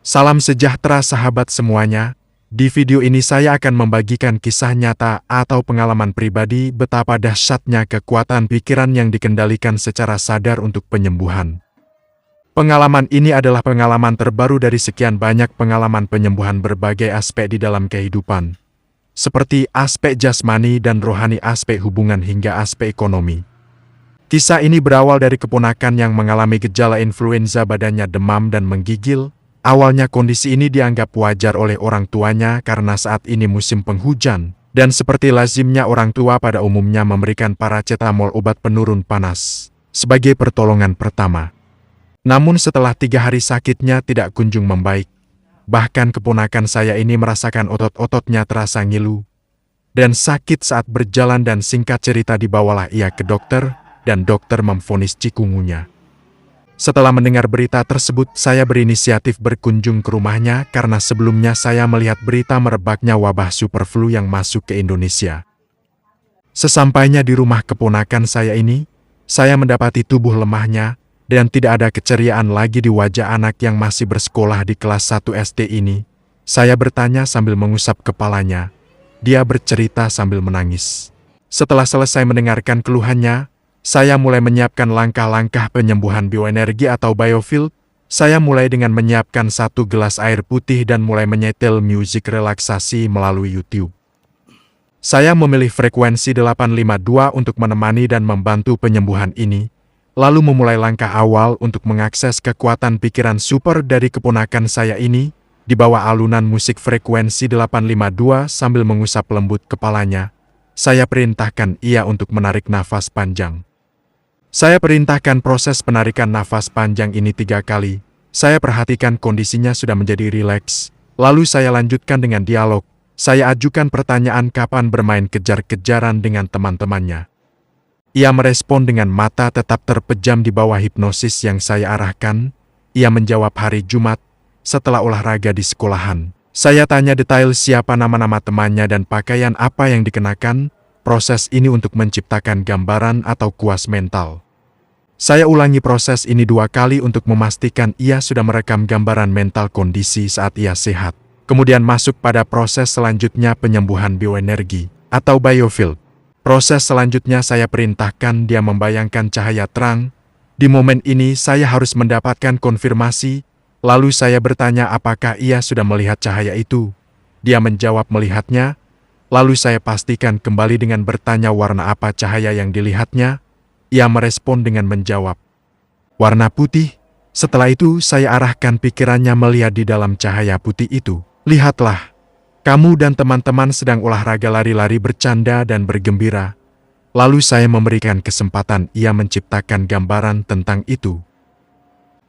Salam sejahtera sahabat semuanya. Di video ini saya akan membagikan kisah nyata atau pengalaman pribadi betapa dahsyatnya kekuatan pikiran yang dikendalikan secara sadar untuk penyembuhan. Pengalaman ini adalah pengalaman terbaru dari sekian banyak pengalaman penyembuhan berbagai aspek di dalam kehidupan, seperti aspek jasmani dan rohani, aspek hubungan hingga aspek ekonomi. Kisah ini berawal dari keponakan yang mengalami gejala influenza, badannya demam dan menggigil. Awalnya kondisi ini dianggap wajar oleh orang tuanya karena saat ini musim penghujan, dan seperti lazimnya orang tua pada umumnya memberikan paracetamol, obat penurun panas, sebagai pertolongan pertama. Namun setelah 3 hari sakitnya tidak kunjung membaik. Bahkan keponakan saya ini merasakan otot-ototnya terasa ngilu dan sakit saat berjalan, dan singkat cerita dibawalah ia ke dokter dan dokter memvonis cikungunya. Setelah mendengar berita tersebut, saya berinisiatif berkunjung ke rumahnya karena sebelumnya saya melihat berita merebaknya wabah superflu yang masuk ke Indonesia. Sesampainya di rumah keponakan saya ini, saya mendapati tubuh lemahnya dan tidak ada keceriaan lagi di wajah anak yang masih bersekolah di kelas 1 SD ini. Saya bertanya sambil mengusap kepalanya. Dia bercerita sambil menangis. Setelah selesai mendengarkan keluhannya, saya mulai menyiapkan langkah-langkah penyembuhan bioenergi atau biofield. Saya mulai dengan menyiapkan 1 gelas air putih dan mulai menyetel musik relaksasi melalui YouTube. Saya memilih frekuensi 852 untuk menemani dan membantu penyembuhan ini, lalu memulai langkah awal untuk mengakses kekuatan pikiran super dari keponakan saya ini, di bawah alunan musik frekuensi 852 sambil mengusap lembut kepalanya. Saya perintahkan ia untuk menarik nafas panjang. Saya perintahkan proses penarikan nafas panjang ini 3 kali. Saya perhatikan kondisinya sudah menjadi rileks. Lalu saya lanjutkan dengan dialog. Saya ajukan pertanyaan kapan bermain kejar-kejaran dengan teman-temannya. Ia merespon dengan mata tetap terpejam di bawah hipnosis yang saya arahkan. Ia menjawab hari Jumat, setelah olahraga di sekolahan. Saya tanya detail siapa nama-nama temannya dan pakaian apa yang dikenakan. Proses ini untuk menciptakan gambaran atau kuas mental. Saya ulangi proses ini 2 kali untuk memastikan ia sudah merekam gambaran mental kondisi saat ia sehat. Kemudian masuk pada proses selanjutnya, penyembuhan bioenergi atau biofield. Proses selanjutnya saya perintahkan dia membayangkan cahaya terang. Di momen ini saya harus mendapatkan konfirmasi. Lalu saya bertanya apakah ia sudah melihat cahaya itu. Dia menjawab melihatnya. Lalu saya pastikan kembali dengan bertanya warna apa cahaya yang dilihatnya. Ia merespon dengan menjawab, warna putih. Setelah itu saya arahkan pikirannya melihat di dalam cahaya putih itu. Lihatlah, kamu dan teman-teman sedang olahraga lari-lari, bercanda dan bergembira. Lalu saya memberikan kesempatan ia menciptakan gambaran tentang itu.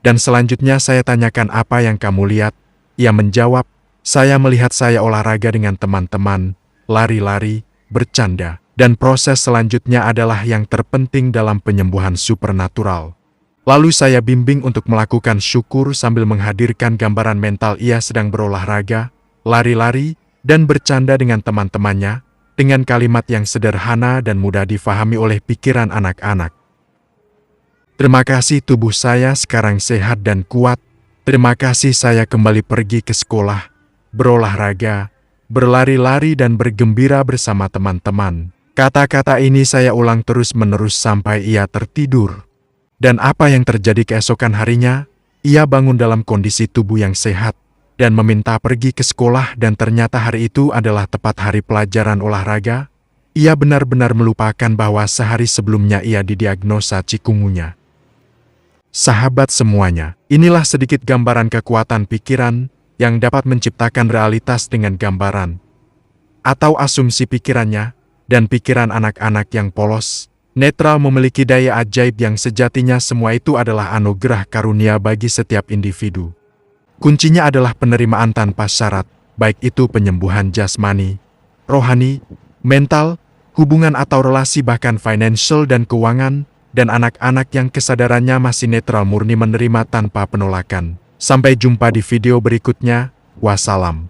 Dan selanjutnya saya tanyakan apa yang kamu lihat. Ia menjawab, saya melihat saya olahraga dengan teman-teman, lari-lari, bercanda. Dan proses selanjutnya adalah yang terpenting dalam penyembuhan supernatural. Lalu saya bimbing untuk melakukan syukur sambil menghadirkan gambaran mental ia sedang berolahraga, lari-lari, dan bercanda dengan teman-temannya, dengan kalimat yang sederhana dan mudah difahami oleh pikiran anak-anak. Terima kasih, tubuh saya sekarang sehat dan kuat. Terima kasih, saya kembali pergi ke sekolah, berolahraga, berlari-lari dan bergembira bersama teman-teman. Kata-kata ini saya ulang terus-menerus sampai ia tertidur. Dan apa yang terjadi keesokan harinya? Ia bangun dalam kondisi tubuh yang sehat dan meminta pergi ke sekolah, dan ternyata hari itu adalah tepat hari pelajaran olahraga. Ia benar-benar melupakan bahwa sehari sebelumnya ia didiagnosa cikungunya. Sahabat semuanya, inilah sedikit gambaran kekuatan pikiran yang dapat menciptakan realitas dengan gambaran atau asumsi pikirannya. Dan pikiran anak-anak yang polos, netral memiliki daya ajaib yang sejatinya semua itu adalah anugerah karunia bagi setiap individu. Kuncinya adalah penerimaan tanpa syarat, baik itu penyembuhan jasmani, rohani, mental, hubungan atau relasi, bahkan financial dan keuangan, dan anak-anak yang kesadarannya masih netral murni menerima tanpa penolakan. Sampai jumpa di video berikutnya. Wassalam.